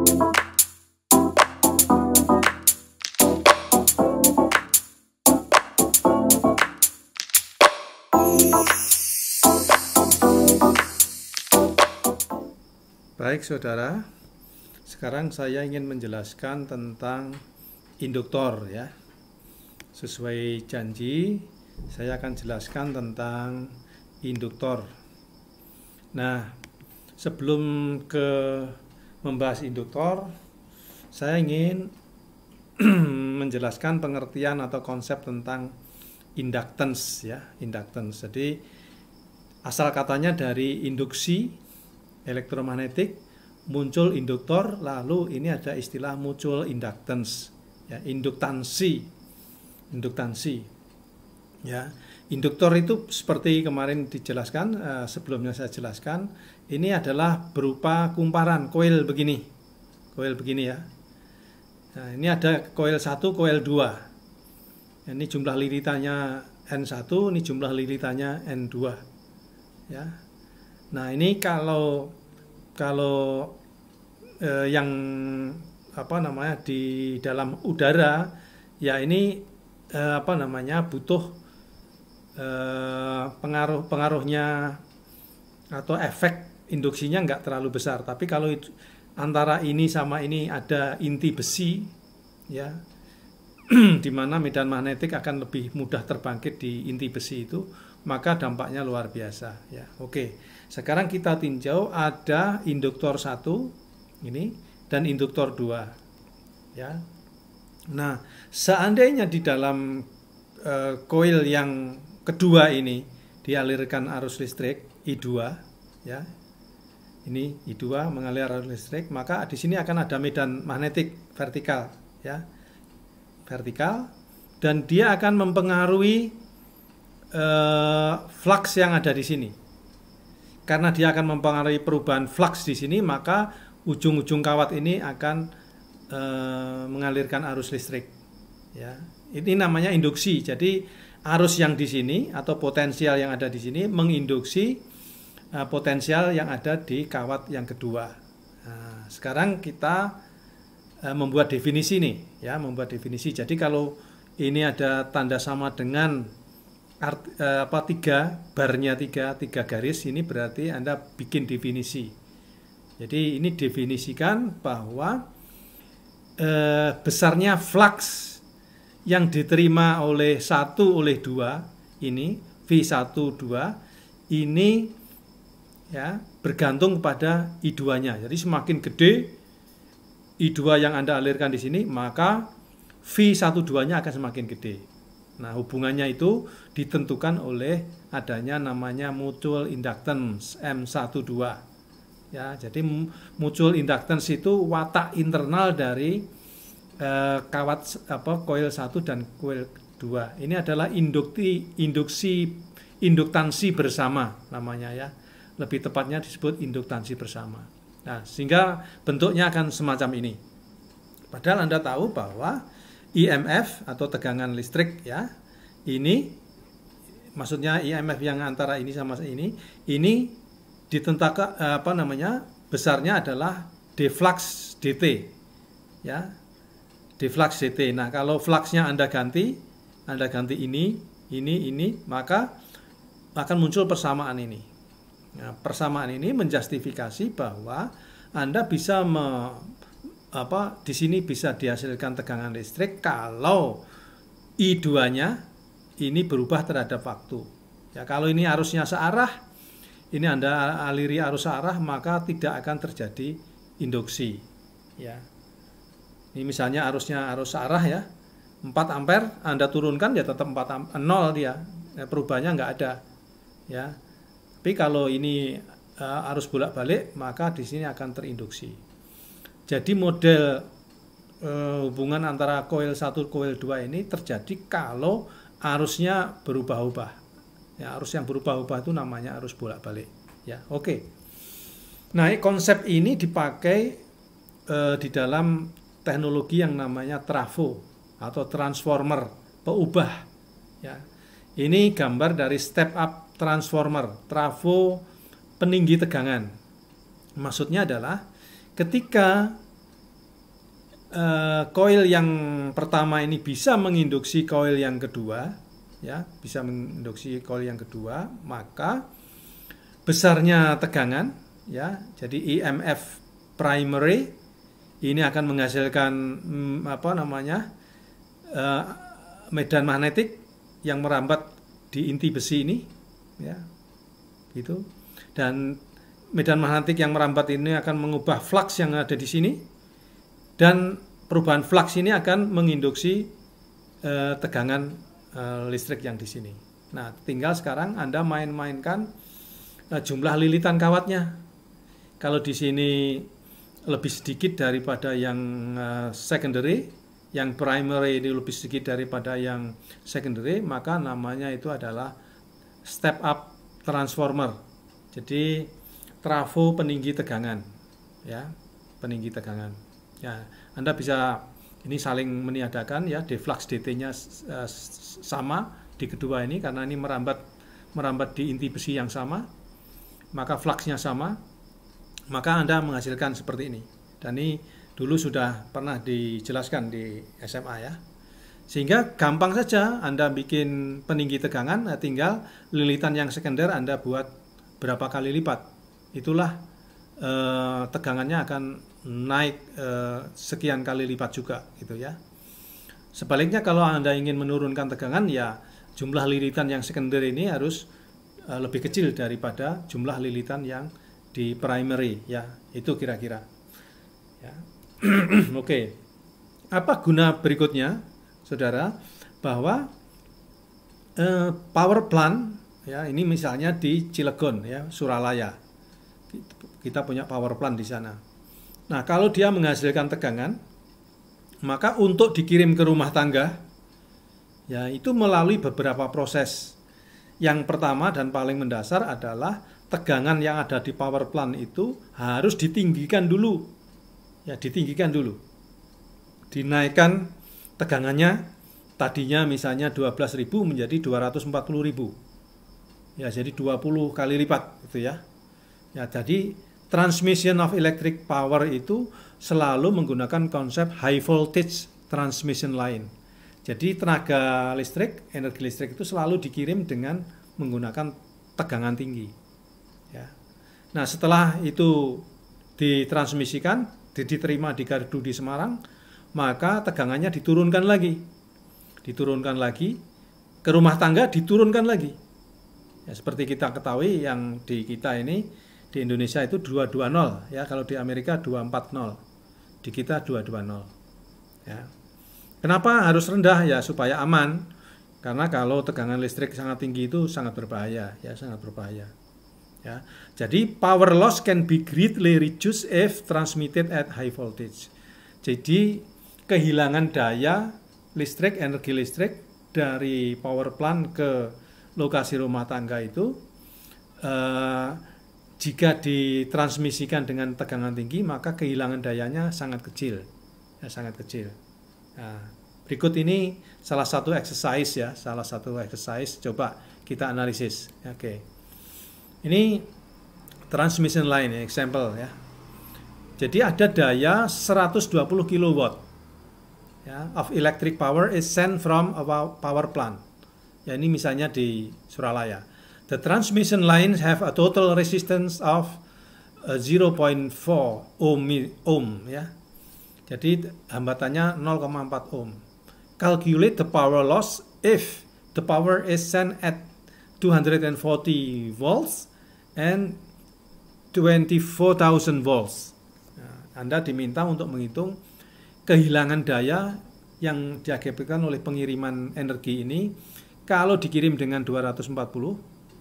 Baik saudara, sekarang saya ingin menjelaskan tentang induktor ya. Sesuai janji, saya akan jelaskan tentang induktor. Nah, sebelum membahas induktor, saya ingin menjelaskan pengertian atau konsep tentang inductance ya, inductance. Jadi asal katanya dari induksi elektromagnetik, muncul induktor, lalu ini ada istilah mutual inductance ya, induktansi ya. Induktor itu seperti kemarin dijelaskan, sebelumnya saya jelaskan, ini adalah berupa kumparan koil begini ya. Nah, ini ada koil 1, koil 2. Ini jumlah lilitannya N1, ini jumlah lilitannya N2 ya. Nah, ini kalau yang di dalam udara ya, ini butuh pengaruhnya atau efek induksinya nggak terlalu besar. Tapi kalau antara ini sama ini ada inti besi ya, di mana medan magnetik akan lebih mudah terbangkit di inti besi itu, maka dampaknya luar biasa ya. Oke, sekarang kita tinjau ada induktor 1 ini dan induktor 2 ya. Nah, seandainya di dalam koil yang kedua ini dialirkan arus listrik I2 ya. Ini I2 mengalir arus listrik, maka di sini akan ada medan magnetik vertikal ya. Vertikal, dan dia akan mempengaruhi flux yang ada di sini. Karena dia akan mempengaruhi perubahan flux di sini, maka ujung-ujung kawat ini akan mengalirkan arus listrik. Ya, ini namanya induksi. Jadi arus yang di sini atau potensial yang ada di sini menginduksi potensial yang ada di kawat yang kedua. Nah, sekarang kita membuat definisi nih, ya, membuat definisi. Jadi kalau ini ada tanda sama dengan 3 barnya 3 garis, ini berarti Anda bikin definisi. Jadi ini definisikan bahwa besarnya flux yang diterima oleh 1 oleh 2 ini V1 2 ini ya bergantung kepada I2-nya. Jadi semakin gede I2 yang Anda alirkan di sini, maka V12-nya akan semakin gede. Nah, hubungannya itu ditentukan oleh adanya namanya mutual inductance M12. Ya, jadi mutual inductance itu watak internal dari kawat koil 1 dan koil 2. Ini adalah induktansi bersama namanya ya. Lebih tepatnya disebut induktansi bersama. Nah, sehingga bentuknya akan semacam ini. Padahal Anda tahu bahwa IMF atau tegangan listrik ya, ini maksudnya IMF yang antara ini sama ini ditentukan besarnya adalah D flux dt ya. D flux dt. Nah, kalau fluxnya Anda ganti ini, maka akan muncul persamaan ini. Nah, persamaan ini menjustifikasi bahwa Anda bisa di sini bisa dihasilkan tegangan listrik kalau I2-nya ini berubah terhadap waktu. Ya, kalau ini arusnya searah, ini Anda aliri arus searah, maka tidak akan terjadi induksi. Ya. Ini misalnya arusnya arus searah ya, 4 ampere Anda turunkan ya tetap 0 dia. Ya, perubahannya nggak ada. Ya. Tapi kalau ini arus bolak-balik, maka di sini akan terinduksi. Jadi model hubungan antara koil 1 koil 2 ini terjadi kalau arusnya berubah-ubah. Ya, arus yang berubah-ubah itu namanya arus bolak-balik. Ya, oke. Nah, konsep ini dipakai di dalam teknologi yang namanya trafo atau transformer peubah. Ya. Ini gambar dari step up transformer, trafo peninggi tegangan. Maksudnya adalah ketika koil yang pertama ini bisa menginduksi koil yang kedua, ya, bisa menginduksi koil yang kedua, maka besarnya tegangan, ya, jadi EMF primary ini akan menghasilkan medan magnetik yang merambat di inti besi ini, ya, gitu. Dan medan magnetik yang merambat ini akan mengubah flux yang ada di sini, dan perubahan flux ini akan menginduksi tegangan listrik yang di sini. Nah, tinggal sekarang Anda main-mainkan jumlah lilitan kawatnya. Kalau di sini lebih sedikit daripada yang secondary, yang primary ini lebih sedikit daripada yang secondary, maka namanya itu adalah step up transformer. Jadi trafo peninggi tegangan, ya, peninggi tegangan. Ya, Anda bisa ini saling meniadakan, ya, deflux dt-nya sama di kedua ini karena ini merambat di inti besi yang sama, maka fluxnya sama, maka Anda menghasilkan seperti ini. Dan ini dulu sudah pernah dijelaskan di SMA, ya. Sehingga gampang saja Anda bikin peninggi tegangan, tinggal lilitan yang sekunder Anda buat berapa kali lipat. Itulah tegangannya akan naik sekian kali lipat juga, gitu, ya. Sebaliknya kalau Anda ingin menurunkan tegangan, ya jumlah lilitan yang sekunder ini harus lebih kecil daripada jumlah lilitan yang di primary, ya. Itu kira-kira, ya. Oke. Apa guna berikutnya, Saudara, bahwa power plant, ya, ini misalnya di Cilegon, ya, Suralaya. Kita punya power plant di sana. Nah, kalau dia menghasilkan tegangan, maka untuk dikirim ke rumah tangga, ya, itu melalui beberapa proses. Yang pertama dan paling mendasar adalah tegangan yang ada di power plant itu harus ditinggikan dulu. Ya, ditinggikan dulu. Dinaikkan tegangannya, tadinya misalnya 12.000 menjadi 240.000. Ya, jadi 20 kali lipat, gitu, ya. Ya, jadi transmission of electric power itu selalu menggunakan konsep high voltage transmission line. Jadi tenaga listrik, energi listrik itu selalu dikirim dengan menggunakan tegangan tinggi. Ya. Nah, setelah itu ditransmisikan, diterima di gardu di Semarang, maka tegangannya diturunkan lagi. Diturunkan lagi, ke rumah tangga diturunkan lagi. Ya, seperti kita ketahui yang di kita ini, di Indonesia itu 220, ya, kalau di Amerika 240, di kita 220, ya. Kenapa harus rendah? Ya, supaya aman, karena kalau tegangan listrik sangat tinggi itu sangat berbahaya, ya, sangat berbahaya, ya. Jadi power loss can be greatly reduced if transmitted at high voltage. Jadi kehilangan daya listrik, energi listrik dari power plant ke lokasi rumah tangga itu jika ditransmisikan dengan tegangan tinggi, maka kehilangan dayanya sangat kecil, ya, sangat kecil. Nah, berikut ini salah satu exercise, ya, salah satu exercise. Coba kita analisis. Oke, ini transmission line, ya, example, ya. Jadi ada daya 120 kW, ya, of electric power is sent from a power plant. Ya, ini misalnya di Suralaya. The transmission lines have a total resistance of 0.4 ohm, ya. Jadi hambatannya 0,4 ohm. Calculate the power loss if the power is sent at 240 volts and 24,000 volts. Nah, Anda diminta untuk menghitung kehilangan daya yang diakibatkan oleh pengiriman energi ini kalau dikirim dengan 240,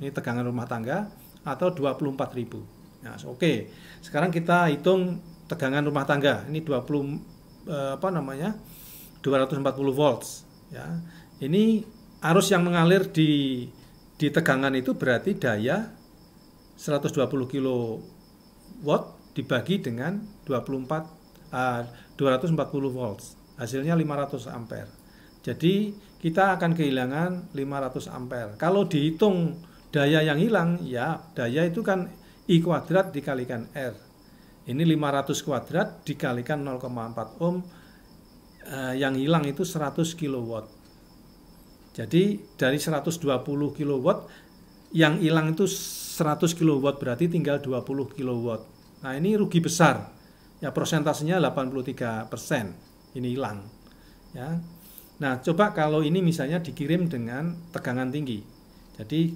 ini tegangan rumah tangga, atau 24.000. Nah, oke. Sekarang kita hitung tegangan rumah tangga. Ini 240 volts, ya. Ini arus yang mengalir di tegangan itu berarti daya 120 kW dibagi dengan 240 volts. Hasilnya 500 ampere. Jadi kita akan kehilangan 500 ampere. Kalau dihitung daya yang hilang, ya, daya itu kan I kuadrat dikalikan R. Ini 500 kuadrat dikalikan 0,4 ohm yang hilang itu 100 kW. Jadi dari 120 kW yang hilang itu 100 kW, berarti tinggal 20 kW. Nah, ini rugi besar. Ya, persentasenya 83% ini hilang. Ya. Nah, coba kalau ini misalnya dikirim dengan tegangan tinggi. Jadi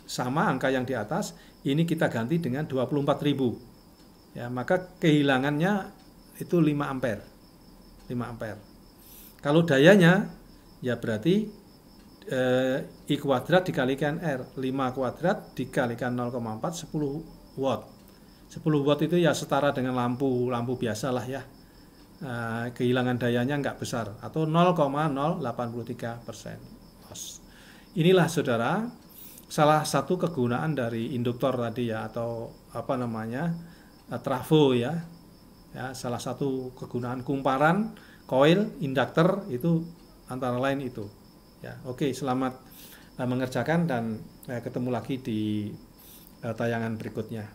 sama angka yang di atas, ini kita ganti dengan 24.000. Ya, maka kehilangannya itu 5 ampere. 5 ampere. Kalau dayanya ya berarti I kuadrat dikalikan R, 5 kuadrat dikalikan 0,4, 10 watt. 10 watt itu ya setara dengan lampu biasa lah ya. Kehilangan dayanya nggak besar, atau 0,083%. Inilah saudara, salah satu kegunaan dari induktor tadi ya, atau apa namanya, trafo ya. Ya, salah satu kegunaan kumparan, koil, induktor itu antara lain itu. Ya, oke, selamat mengerjakan dan ketemu lagi di tayangan berikutnya.